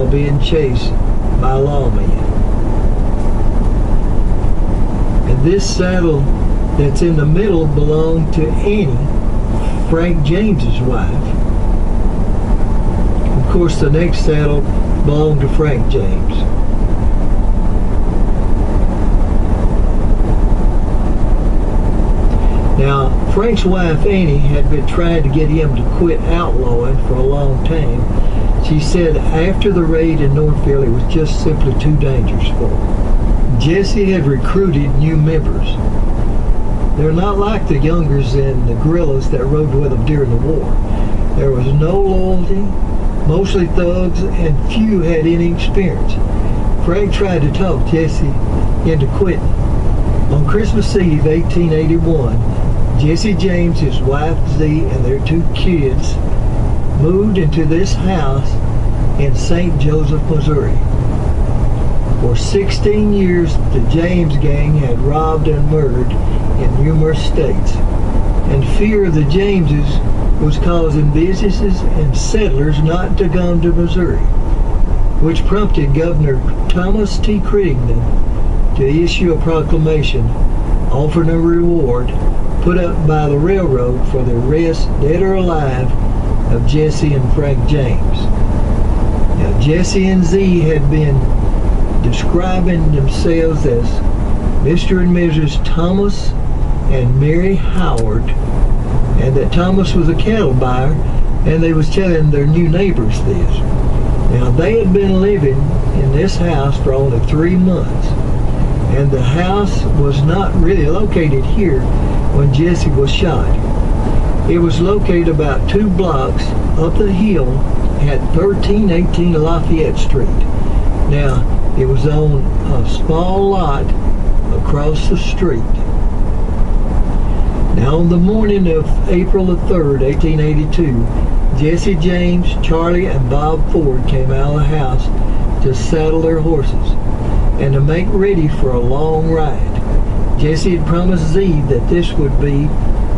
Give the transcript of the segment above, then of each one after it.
while being chased by lawmen. And this saddle that's in the middle belonged to Annie, Frank James's wife. Of course, the next saddle belonged to Frank James. Now, Frank's wife, Annie, had been trying to get him to quit outlawing for a long time. She said after the raid in Northfield, it was just simply too dangerous for him. Jesse had recruited new members. They're not like the Youngers and the guerrillas that rode with them during the war. There was no loyalty, mostly thugs, and few had any experience. Frank tried to talk Jesse into quitting. On Christmas Eve, 1881, Jesse James, his wife Zee, and their 2 kids moved into this house in St. Joseph, Missouri. For 16 years, the James gang had robbed and murdered in numerous states, and fear of the Jameses was causing businesses and settlers not to come to Missouri, which prompted Governor Thomas T. Crittenden to issue a proclamation offering a reward put up by the railroad for the arrest, dead or alive, of Jesse and Frank James. Now, Jesse and Zee had been describing themselves as Mr. and Mrs. Thomas and Mary Howard, and that Thomas was a cattle buyer, and they was telling their new neighbors this. Now, they had been living in this house for only 3 months, and the house was not really located here when Jesse was shot. It was located about 2 blocks up the hill at 1318 Lafayette Street. Now, it was on a small lot across the street. Now, on the morning of April the 3rd, 1882, Jesse James, Charlie, and Bob Ford came out of the house to saddle their horses and to make ready for a long ride. Jesse had promised Zee that this would be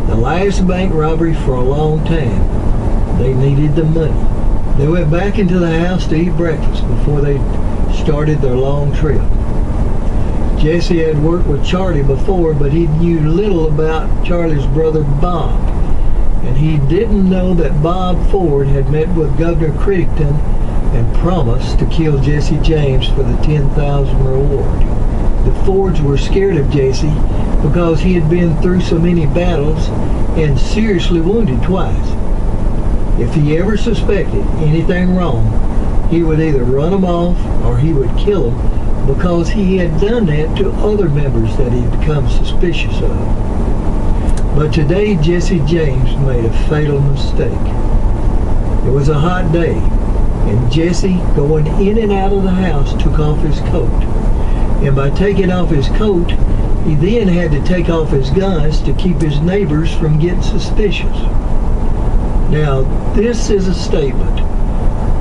the last bank robbery for a long time. They needed the money. They went back into the house to eat breakfast before they started their long trip. Jesse had worked with Charlie before, but he knew little about Charlie's brother Bob. And he didn't know that Bob Ford had met with Governor Crittenden and promised to kill Jesse James for the $10,000 reward. The Fords were scared of Jesse because he had been through so many battles and seriously wounded twice. If he ever suspected anything wrong, he would either run them off or he would kill them, because he had done that to other members that he had become suspicious of. But today, Jesse James made a fatal mistake. It was a hot day, and Jesse, going in and out of the house, took off his coat. And by taking off his coat, he then had to take off his guns to keep his neighbors from getting suspicious. Now, this is a statement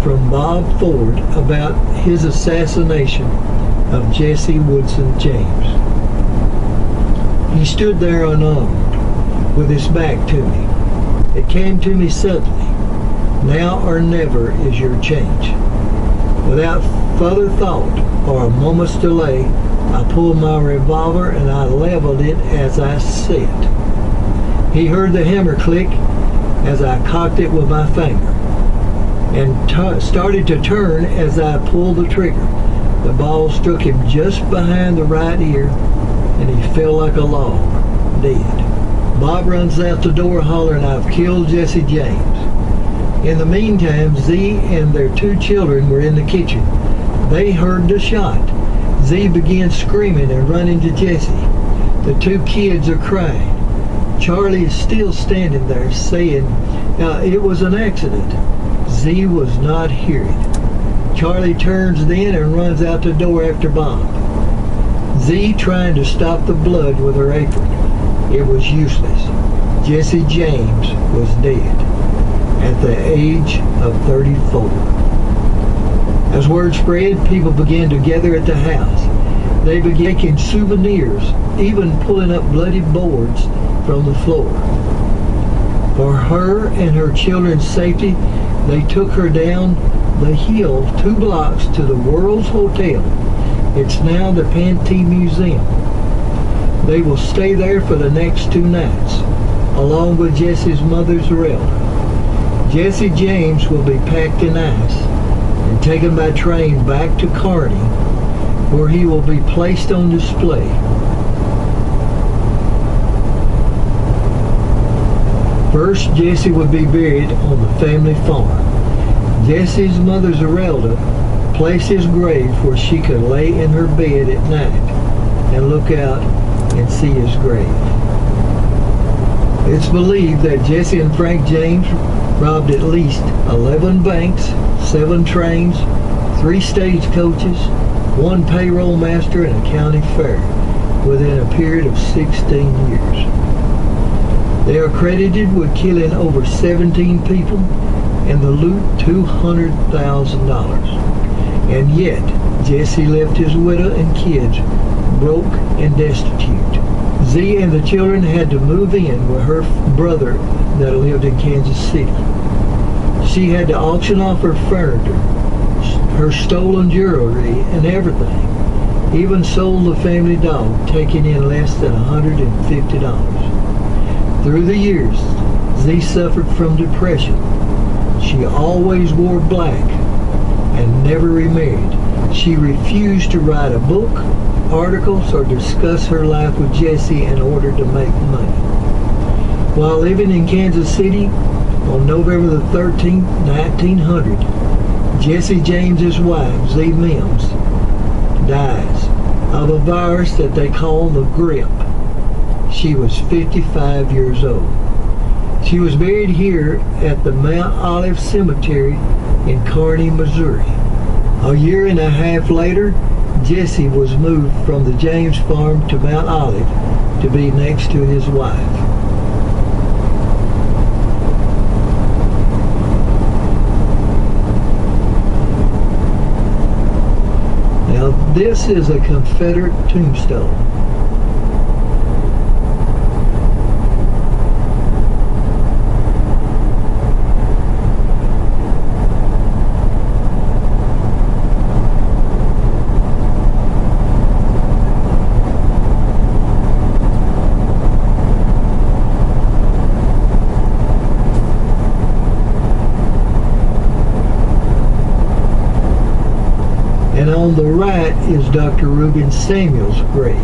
from Bob Ford about his assassination of Jesse Woodson James. He stood there unarmed, with his back to me. It came to me suddenly. Now or never is your change. Without further thought or a moment's delay, I pulled my revolver and I leveled it as I said. He heard the hammer click as I cocked it with my finger and started to turn as I pulled the trigger. The ball struck him just behind the right ear and he fell like a log, dead. Bob runs out the door hollering, "I've killed Jesse James." In the meantime, Zee and their 2 children were in the kitchen. They heard the shot. Zee began screaming and running to Jesse. The 2 kids are crying. Charlie is still standing there saying, it was an accident. Zee was not hearing. Charlie turns then and runs out the door after Bob. Zee trying to stop the blood with her apron. It was useless. Jesse James was dead at the age of 34. As word spread, people began to gather at the house. They began making souvenirs, even pulling up bloody boards from the floor. For her and her children's safety, they took her down the hill 2 blocks to the World's Hotel. It's now the Pantee Museum. They will stay there for the next 2 nights, along with Jesse's mother, Zerelda. Jesse James will be packed in ice and taken by train back to Kearney, where he will be placed on display. First, Jesse would be buried on the family farm. Jesse's mother, Zerelda, placed his grave where she could lay in her bed at night and look out and see his grave. It's believed that Jesse and Frank James robbed at least 11 banks, 7 trains, 3 stagecoaches, 1 payroll master, and a county fair within a period of 16 years. They are credited with killing over 17 people and the loot $200,000. And yet, Jesse left his widow and kids broke and destitute. Z and the children had to move in with her brother that lived in Kansas City. She had to auction off her furniture, her stolen jewelry, and everything. Even sold the family dog, taking in less than $150. Through the years, Z suffered from depression. She always wore black and never remarried. She refused to write a book, articles, or discuss her life with Jesse in order to make money. While living in Kansas City, on November the 13th, 1900, Jesse James's wife, Z Mims, dies of a virus that they call the grip. She was 55 years old. She was buried here at the Mount Olive Cemetery in Kearney, Missouri. A year and a half later, Jesse was moved from the James farm to Mount Olive to be next to his wife. Now, this is a Confederate tombstone. And on the right is Dr. Reuben Samuel's grave.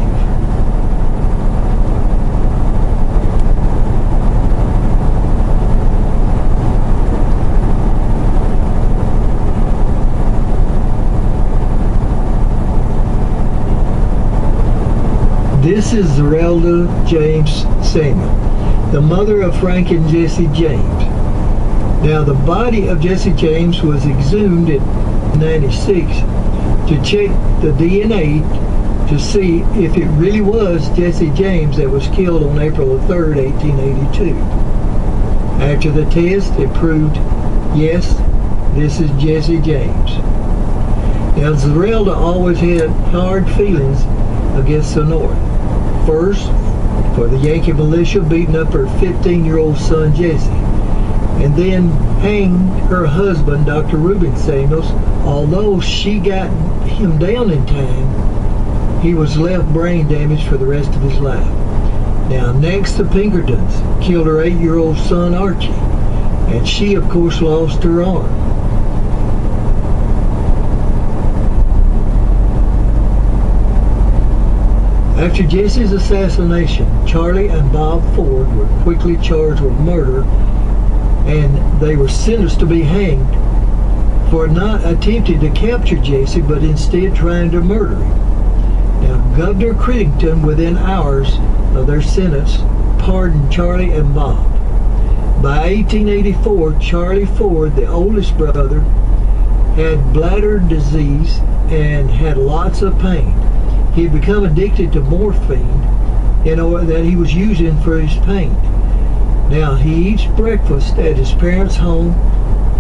This is Zerelda James Samuel, the mother of Frank and Jesse James. Now, the body of Jesse James was exhumed in 96 to check the DNA to see if it really was Jesse James that was killed on April 3rd, 1882. After the test, it proved, yes, this is Jesse James. Now, Zerelda always had hard feelings against the North. First, for the Yankee militia beating up her 15-year-old son Jesse, and then hanged her husband, Dr. Reuben Samuels. Although she got him down in time, he was left brain damaged for the rest of his life. Now, next, the Pinkertons killed her 8-year-old son Archie, and she, of course, lost her arm. After Jesse's assassination, Charlie and Bob Ford were quickly charged with murder, and they were sentenced to be hanged for not attempting to capture Jesse, but instead trying to murder him. Now, Governor Crittenden, within hours of their sentence, pardoned Charlie and Bob. By 1884, Charlie Ford, the oldest brother, had bladder disease and had lots of pain. He had become addicted to morphine that he was using for his pain. Now, he eats breakfast at his parents' home.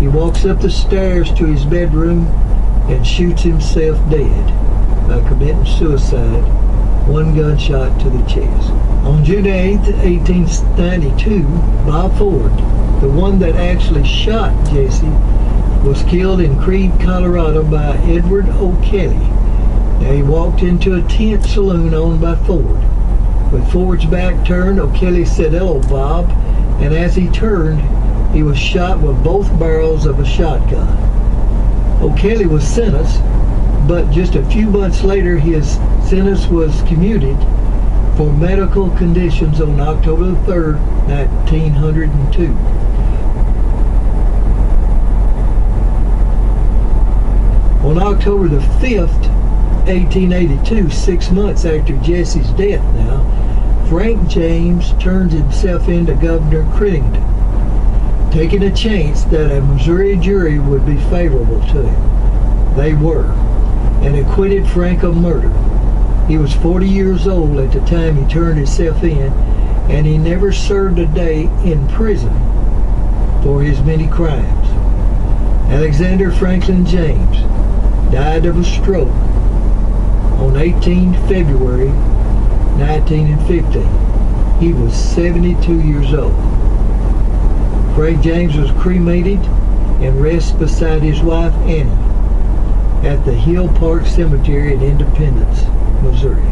He walks up the stairs to his bedroom and shoots himself dead by committing suicide, 1 gunshot to the chest. On June 8th, 1892, Bob Ford, the one that actually shot Jesse, was killed in Creede, Colorado by Edward O'Kelly. Now, he walked into a tent saloon owned by Ford. With Ford's back turned, O'Kelly said, "Hello, Bob," and as he turned, he was shot with both barrels of a shotgun. O'Kelly was sentenced, but just a few months later, his sentence was commuted for medical conditions on October 3rd, 1902. On October the 5th, 1882, 6 months after Jesse's death now, Frank James turned himself in to Governor Crittenden, taking a chance that a Missouri jury would be favorable to him. They were, and acquitted Frank of murder. He was 40 years old at the time he turned himself in, and he never served a day in prison for his many crimes. Alexander Franklin James died of a stroke on 18 February 1915. He was 72 years old. Frank James was cremated and rests beside his wife Annie at the Hill Park Cemetery in Independence, Missouri.